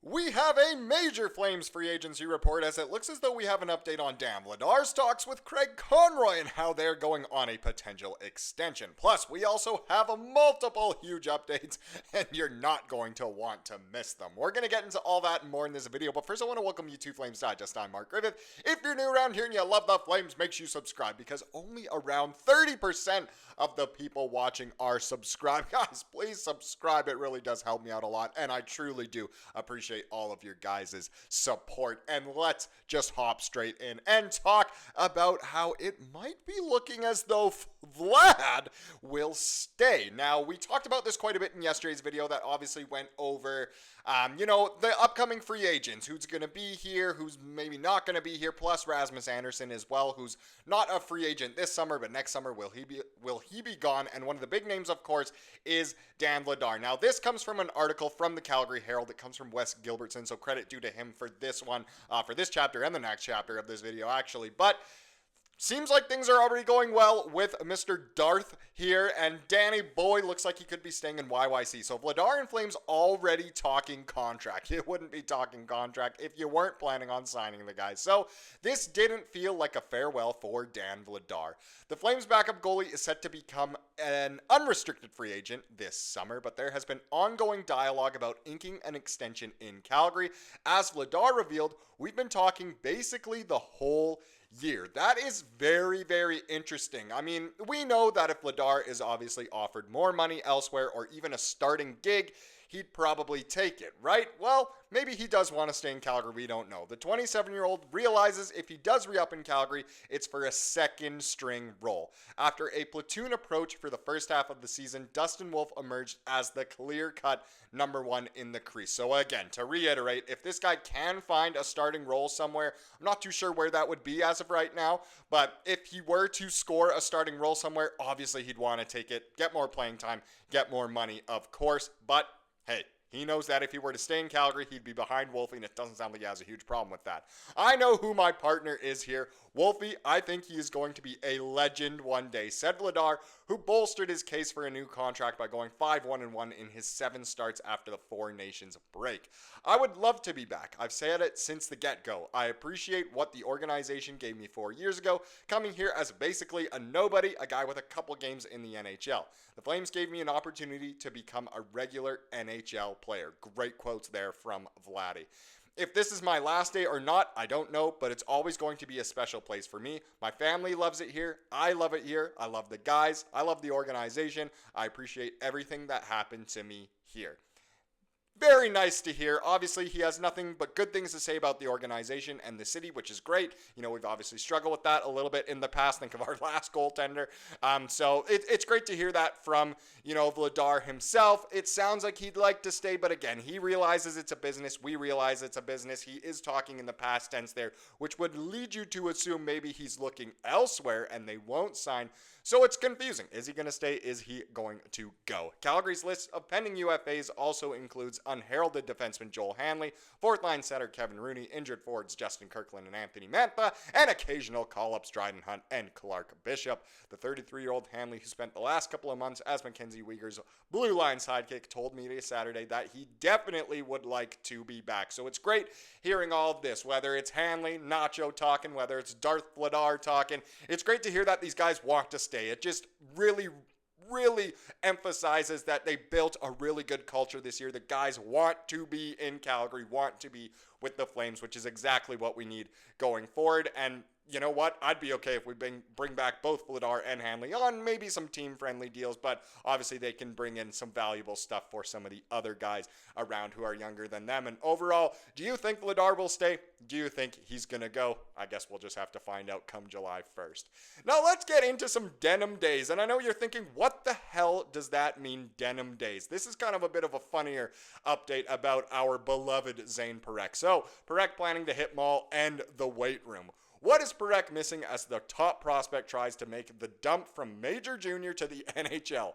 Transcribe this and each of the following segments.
We have a major Flames free agency report as it looks as though we have an update on Dan Vladar's talks with Craig Conroy and how they're going on a potential extension. Plus, we also have a multiple huge updates and you're not going to want to miss them. We're going to get into all that and more in this video, but first I want to welcome you to Flames Digest. I'm Mark Griffith. If you're new around here and you love the Flames, make sure you subscribe because only around 30% of the people watching are subscribed. Guys, please subscribe. It really does help me out a lot and I truly do appreciate all of your guys' support. And let's just hop straight in and talk about how it might be looking as though Vlad will stay. Now, we talked about this quite a bit in yesterday's video that obviously went over, the upcoming free agents, who's going to be here, who's maybe not going to be here, plus Rasmus Andersson as well, who's not a free agent this summer, but next summer will he be gone? And one of the big names, of course, is Dan Vladar. Now, this comes from an article from the Calgary Herald. It comes from Wes Gilbertson, so credit due to him for this one, for this chapter and the next chapter of this video, actually. But seems like things are already going well with Mr. Darth here, and Danny Boy looks like he could be staying in YYC. So Vladar and Flames already talking contract. You wouldn't be talking contract if you weren't planning on signing the guy. So this didn't feel like a farewell for Dan Vladar. The Flames backup goalie is set to become an unrestricted free agent this summer, but there has been ongoing dialogue about inking an extension in Calgary. As Vladar revealed, we've been talking basically the whole year. That is very, very interesting. I mean, we know that if Vladar is obviously offered more money elsewhere or even a starting gig, he'd probably take it, right? Well, maybe he does want to stay in Calgary. We don't know. The 27-year-old realizes if he does re-up in Calgary, it's for a second string role. After a platoon approach for the first half of the season, Dustin Wolf emerged as the clear-cut number one in the crease. So again, to reiterate, if this guy can find a starting role somewhere, I'm not too sure where that would be as of right now, but if he were to score a starting role somewhere, obviously he'd want to take it, get more playing time, get more money, of course, but hey, he knows that if he were to stay in Calgary, he'd be behind Wolfie, and it doesn't sound like he has a huge problem with that. I know who my partner is here. Wolfie, I think he is going to be a legend one day, said Vladar, who bolstered his case for a new contract by going 5-1-1 in his 7 starts after the Four Nations break. I would love to be back. I've said it since the get-go. I appreciate what the organization gave me 4 years ago, coming here as basically a nobody, a guy with a couple games in the NHL. The Flames gave me an opportunity to become a regular NHL player. Great quotes there from Vladdy. If this is my last day or not, I don't know, but it's always going to be a special place for me. My family loves it here. I love it here. I love the guys. I love the organization. I appreciate everything that happened to me here. Very nice to hear. Obviously, he has nothing but good things to say about the organization and the city, which is great. You know, we've obviously struggled with that a little bit in the past. Think of our last goaltender. So it's great to hear that from, Vladar himself. It sounds like he'd like to stay, but again, he realizes it's a business. We realize it's a business. He is talking in the past tense there, which would lead you to assume maybe he's looking elsewhere and they won't sign. So it's confusing. Is he going to stay? Is he going to go? Calgary's list of pending UFAs also includes unheralded defenseman Joel Hanley, fourth-line center Kevin Rooney, injured forwards Justin Kirkland and Anthony Mantha, and occasional call-ups Dryden Hunt and Clark Bishop. The 33-year-old Hanley, who spent the last couple of months as MacKenzie Weegar's blue line sidekick, told media Saturday that he definitely would like to be back. So it's great hearing all of this, whether it's Hanley, Nacho talking, whether it's Darth Vladar talking. It's great to hear that these guys want to stay. It just really emphasizes that they built a really good culture this year. The guys want to be in Calgary, want to be with the Flames, which is exactly what we need going forward. And you know what? I'd be okay if we bring back both Vladar and Hanley on maybe some team-friendly deals, but obviously they can bring in some valuable stuff for some of the other guys around who are younger than them. And overall, do you think Vladar will stay? Do you think he's going to go? I guess we'll just have to find out come July 1st. Now let's get into some Denim Days. And I know you're thinking, what the hell does that mean, Denim Days? This is kind of a bit of a funnier update about our beloved Zane Parekh. So, Parekh planning to hit mall and the weight room. What is Parekh missing as the top prospect tries to make the dump from Major Junior to the NHL?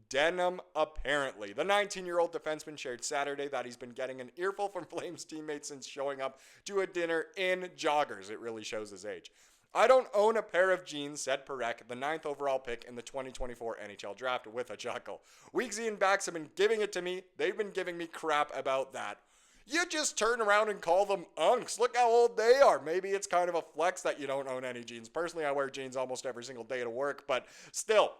Denim, apparently. The 19-year-old defenseman shared Saturday that he's been getting an earful from Flames teammates since showing up to a dinner in joggers. It really shows his age. I don't own a pair of jeans, said Parekh, the 9th overall pick in the 2024 NHL draft, with a chuckle. Weegsy and Bax have been giving it to me. They've been giving me crap about that. you just turn around and call them unks. Look how old they are. Maybe it's kind of a flex that you don't own any jeans. Personally, I wear jeans almost every single day to work, but still.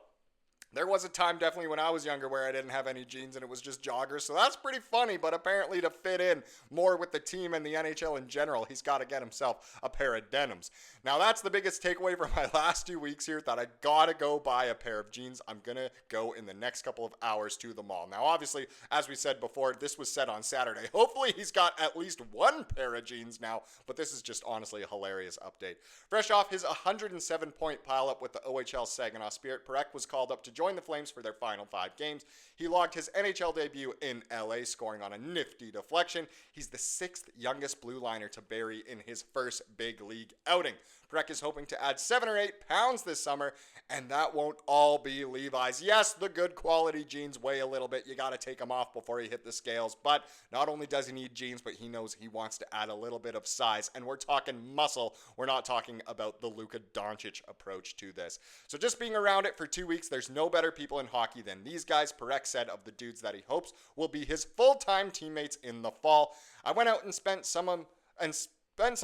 There was a time definitely when I was younger where I didn't have any jeans and it was just joggers, so that's pretty funny, but apparently to fit in more with the team and the NHL in general, he's got to get himself a pair of denims. Now that's the biggest takeaway from my last 2 weeks here, that I gotta go buy a pair of jeans. I'm gonna go in the next couple of hours to the mall. Now obviously, as we said before, this was said on Saturday. Hopefully he's got at least one pair of jeans now, but this is just honestly a hilarious update. Fresh off his 107-point pileup with the OHL Saginaw Spirit, Parekh was called up to join the Flames for their final 5 games. He logged his NHL debut in LA, scoring on a nifty deflection. He's the 6th youngest blue liner to bury in his first big league outing. Parekh is hoping to add 7 or 8 pounds this summer, and that won't all be Levi's. Yes, the good quality jeans weigh a little bit. You got to take them off before you hit the scales, but not only does he need jeans, but he knows he wants to add a little bit of size, and we're talking muscle. We're not talking about the Luka Doncic approach to this. So just being around it for 2 weeks, there's no better people in hockey than these guys. Parekh said of the dudes that he hopes will be his full-time teammates in the fall. I went out and spent some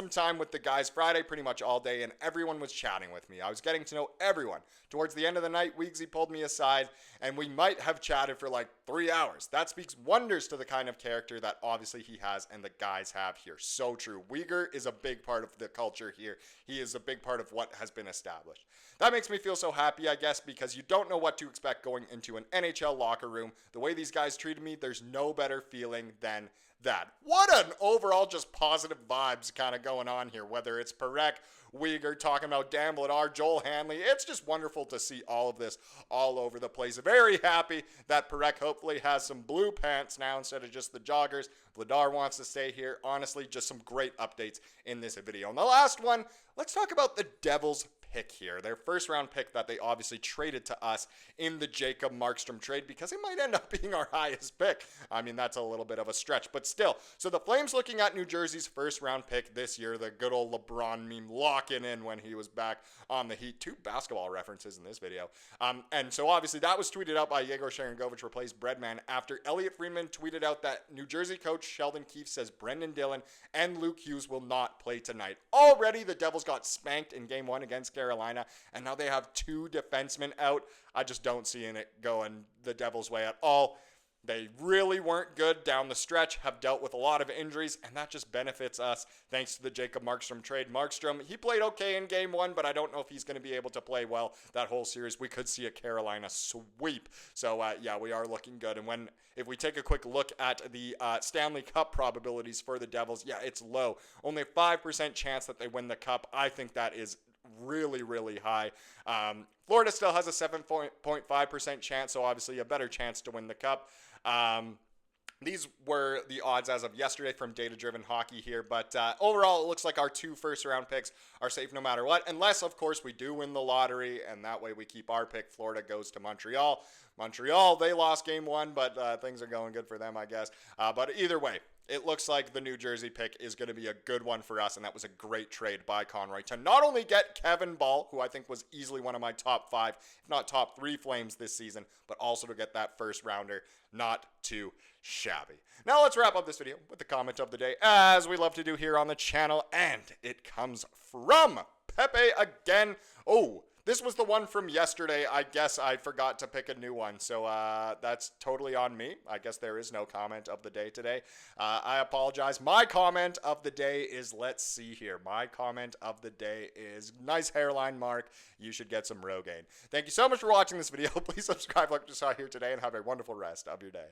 time with the guys Friday pretty much all day, and everyone was chatting with me. I was getting to know everyone. Towards the end of the night, Weegsy pulled me aside, and we might have chatted for like 3 hours. That speaks wonders to the kind of character that obviously he has and the guys have here. So true. Weegar is a big part of the culture here. He is a big part of what has been established. That makes me feel so happy, I guess, because you don't know what to expect going into an NHL locker room. The way these guys treated me, there's no better feeling than that. What an overall just positive vibes kind of going on here, whether it's Parekh, Weegar, talking about Dan Vladar, Joel Hanley. It's just wonderful to see all of this all over the place. Very happy that Parekh hopefully has some blue pants now instead of just the joggers. Vladar wants to stay here. Honestly, just some great updates in this video. And the last one, let's talk about the Devils pick here. Their first round pick that they obviously traded to us in the Jacob Markstrom trade, because it might end up being our highest pick. I mean, that's a little bit of a stretch, but still. So the Flames looking at New Jersey's first round pick this year, the good old LeBron meme locking in when he was back on the Heat. 2 basketball references in this video. And so obviously that was tweeted out by Yegor Sharangovich, replaced Breadman, after Elliot Friedman tweeted out that New Jersey coach Sheldon Keefe says Brendan Dillon and Luke Hughes will not play tonight. Already the Devils got spanked in game 1 against Carolina, and now they have 2 defensemen out. I just don't see it going the Devils' way at all. They really weren't good down the stretch, have dealt with a lot of injuries, and that just benefits us thanks to the Jacob Markstrom trade. Markstrom, he played okay in game 1, but I don't know if he's going to be able to play well that whole series. We could see a Carolina sweep. So, yeah, we are looking good. And if we take a quick look at the Stanley Cup probabilities for the Devils, yeah, it's low. Only a 5% chance that they win the Cup. I think that is really, really high. Florida still has a 7.5% chance, so obviously a better chance to win the Cup. These were the odds as of yesterday from Data Driven Hockey here, but overall it looks like our 2 first-round picks are safe no matter what, unless, of course, we do win the lottery, and that way we keep our pick. Florida goes to Montreal. Montreal, they lost game 1, but things are going good for them, I guess. But either way, it looks like the New Jersey pick is going to be a good one for us, and that was a great trade by Conroy to not only get Kevin Ball, who I think was easily one of my top 5, if not top 3 Flames this season, but also to get that first rounder. Not too shabby. Now let's wrap up this video with the comment of the day, as we love to do here on the channel, and it comes from Pepe again. Oh, this was the one from yesterday. I guess I forgot to pick a new one, so that's totally on me. I guess there is no comment of the day today. I apologize. My comment of the day is, let's see here. My comment of the day is, nice hairline, Mark. You should get some Rogaine. Thank you so much for watching this video. Please subscribe like you saw here today, and have a wonderful rest of your day.